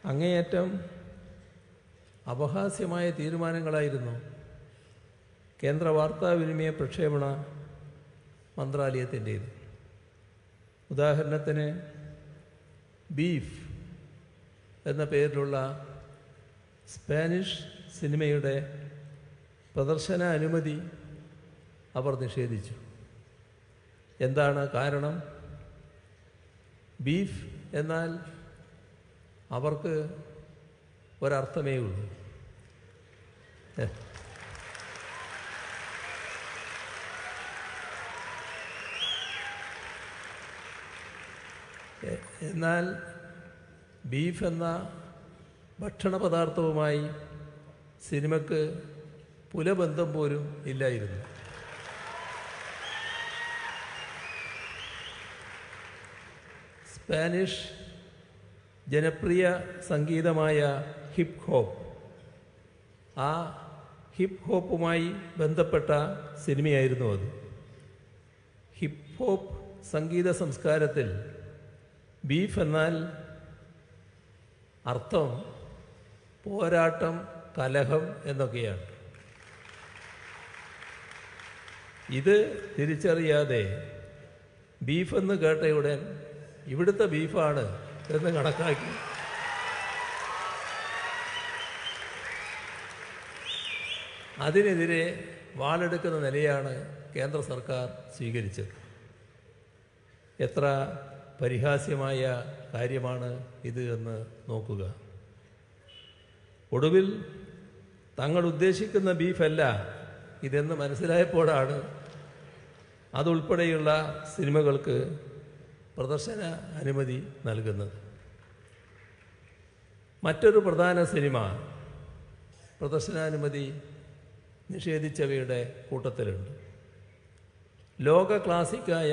അങ്ങേയറ്റം അപഹാസ്യമായ തീരുമാനങ്ങളായിരുന്നു കേന്ദ്ര വാർത്താവിനിമയ പ്രക്ഷേപണ മന്ത്രാലയത്തിൻ്റേത്. ഉദാഹരണത്തിന് ബീഫ് എന്ന പേരിലുള്ള സ്പാനിഷ് സിനിമയുടെ പ്രദർശന അനുമതി അവർ നിഷേധിച്ചു. എന്താണ് കാരണം? ബീഫ് എന്നാൽ അവർക്ക് ഒരർത്ഥമേ ഉള്ളൂ. എന്നാൽ ബീഫ് എന്ന ഭക്ഷണ പദാർത്ഥവുമായി സിനിമയ്ക്ക് പുലബന്ധം പോലും ഇല്ലായിരുന്നു. സ്പാനിഷ് ജനപ്രിയ സംഗീതമായ ഹിപ്പ് ഹോപ്പ്, ആ ഹിപ്പ് ഹോപ്പുമായി ബന്ധപ്പെട്ട സിനിമയായിരുന്നു അത്. ഹിപ്പ് ഹോപ്പ് സംഗീത സംസ്കാരത്തിൽ ബീഫ് എന്നാൽ അർത്ഥം പോരാട്ടം, കലഹം എന്നൊക്കെയാണ്. ഇത് തിരിച്ചറിയാതെ ബീഫെന്ന് കേട്ടയുടൻ ഇവിടുത്തെ ബീഫാണ് എന്ന് കണക്കാക്കി അതിനെതിരെ വാളെടുക്കുന്ന നിലയാണ് കേന്ദ്ര സർക്കാർ സ്വീകരിച്ചത്. എത്ര പരിഹാസ്യമായ കാര്യമാണ് ഇത് എന്ന് നോക്കുക. ഒടുവിൽ തങ്ങൾ ഉദ്ദേശിക്കുന്ന ബീഫല്ല ഇതെന്ന് മനസ്സിലായപ്പോഴാണ് അതുൾപ്പെടെയുള്ള സിനിമകൾക്ക് പ്രദർശന അനുമതി നൽകുന്നത്. മറ്റൊരു പ്രധാന സിനിമ പ്രദർശനാനുമതി നിഷേധിച്ചവയുടെ കൂട്ടത്തിലുണ്ട്. ലോക ക്ലാസിക്കായ